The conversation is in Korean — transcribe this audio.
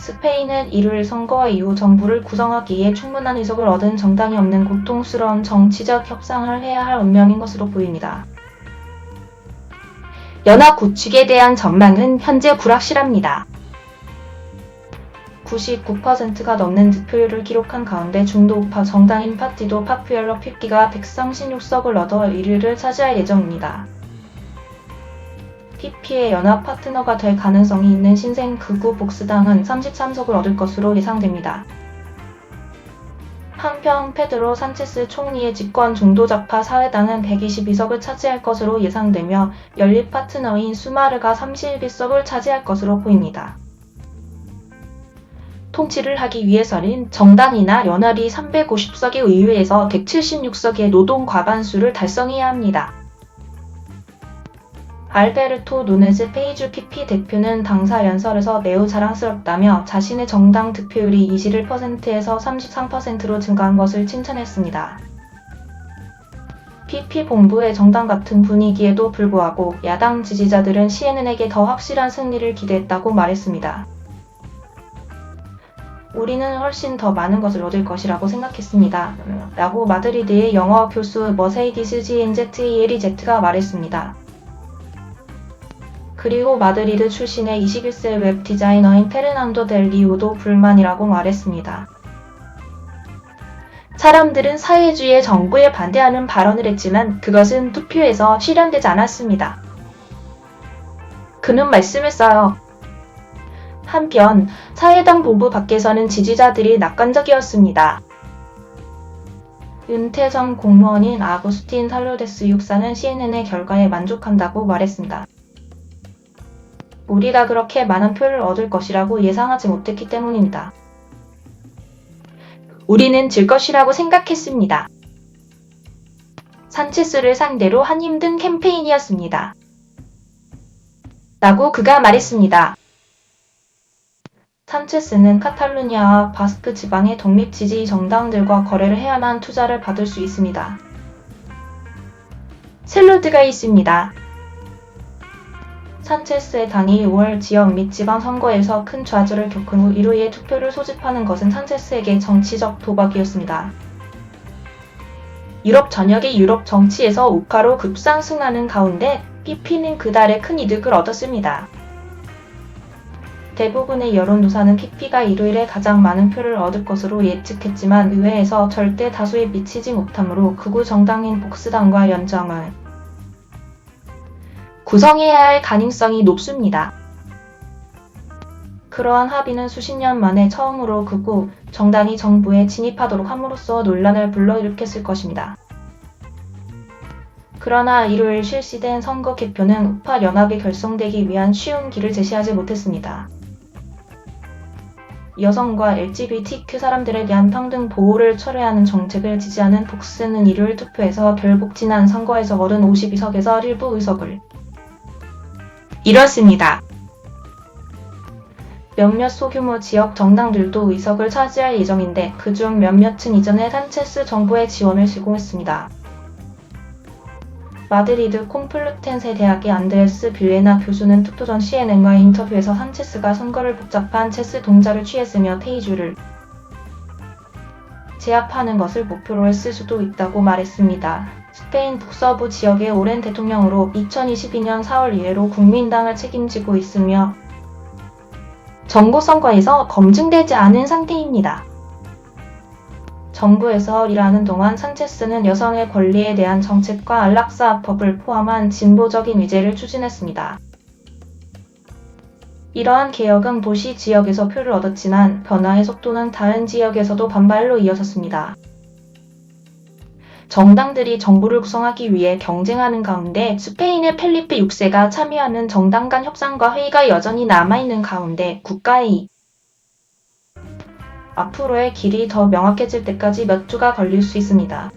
스페인은 일요일 선거 이후 정부를 구성하기에 충분한 의석을 얻은 정당이 없는 고통스러운 정치적 협상을 해야 할 운명인 것으로 보입니다. 연합 구축에 대한 전망은 현재 불확실합니다. 99%가 넘는 득표율을 기록한 가운데 중도 우파 정당인 파티도 파푸열러 50가 136석을 얻어 1위를 차지할 예정입니다. PP의 연합 파트너가 될 가능성이 있는 신생 극우 복스당은 33석을 얻을 것으로 예상됩니다. 한편 페드로 산체스 총리의 집권 중도좌파 사회당은 122석을 차지할 것으로 예상되며 연립 파트너인 수마르가 31석을 차지할 것으로 보입니다. 통치를 하기 위해서는 정당이나 연합이 350석의 의회에서 176석의 노동 과반수를 달성해야 합니다. 알베르토 누네즈 페이주 PP 대표는 당사 연설에서 매우 자랑스럽다며 자신의 정당 득표율이 21%에서 33%로 증가한 것을 칭찬했습니다. PP 본부의 정당 같은 분위기에도 불구하고 야당 지지자들은 CNN에게 더 확실한 승리를 기대했다고 말했습니다. 우리는 훨씬 더 많은 것을 얻을 것이라고 생각했습니다. 라고 마드리드의 영어 교수 머세이디스 GNZELZ가 말했습니다. 그리고 마드리드 출신의 21세 웹 디자이너인 페르난도 델 리우도 불만이라고 말했습니다. 사람들은 사회주의 정부에 반대하는 발언을 했지만 그것은 투표에서 실현되지 않았습니다. 그는 말씀했어요. 한편 사회당 본부 밖에서는 지지자들이 낙관적이었습니다. 은퇴 전 공무원인 아구스틴 살로데스 육사는 CNN의 결과에 만족한다고 말했습니다. 우리가 그렇게 많은 표를 얻을 것이라고 예상하지 못했기 때문입니다. 우리는 질 것이라고 생각했습니다. 산체스를 상대로 한 힘든 캠페인이었습니다. 라고 그가 말했습니다. 산체스는 카탈루냐와 바스크 지방의 독립 지지 정당들과 거래를 해야만 투자를 받을 수 있습니다. 샐러드가 있습니다. 산체스의 당이 5월 지역 및 지방 선거에서 큰 좌절을 겪은 후 1위의 투표를 소집하는 것은 산체스에게 정치적 도박이었습니다. 유럽 전역의 유럽 정치에서 우파로 급상승하는 가운데 PP는 그달에 큰 이득을 얻었습니다. 대부분의 여론조사는 PP가 일요일에 가장 많은 표를 얻을 것으로 예측했지만 의회에서 절대 다수에 미치지 못하므로 극우 정당인 복스당과 연정을 구성해야 할 가능성이 높습니다. 그러한 합의는 수십 년 만에 처음으로 극우 정당이 정부에 진입하도록 함으로써 논란을 불러일으켰을 것입니다. 그러나 일요일 실시된 선거 개표는 우파 연합이 결성되기 위한 쉬운 길을 제시하지 못했습니다. 여성과 LGBTQ 사람들에 대한 평등 보호를 철회하는 정책을 지지하는 복스는 일요일 투표에서 결국 지난 선거에서 얻은 52석에서 일부 의석을 잃었습니다. 몇몇 소규모 지역 정당들도 의석을 차지할 예정인데 그중 몇몇은 이전에 산체스 정부의 지원을 제공했습니다. 마드리드 콤플루텐세 대학의 안드레스 빌레나 교수는 투표 전 CNN과의 인터뷰에서 산체스가 선거를 복잡한 체스 동작을 취했으며 페이주를 제압하는 것을 목표로 했을 수도 있다고 말했습니다. 스페인 북서부 지역의 오랜 대통령으로 2022년 4월 이래로 국민당을 책임지고 있으며 정부 선거에서 검증되지 않은 상태입니다. 정부에서 일하는 동안 산체스는 여성의 권리에 대한 정책과 안락사법을 포함한 진보적인 의제를 추진했습니다. 이러한 개혁은 도시 지역에서 표를 얻었지만 변화의 속도는 다른 지역에서도 반발로 이어졌습니다. 정당들이 정부를 구성하기 위해 경쟁하는 가운데 스페인의 펠리페 6세가 참여하는 정당 간 협상과 회의가 여전히 남아있는 가운데 국가의 앞으로의 길이 더 명확해질 때까지 몇 주가 걸릴 수 있습니다.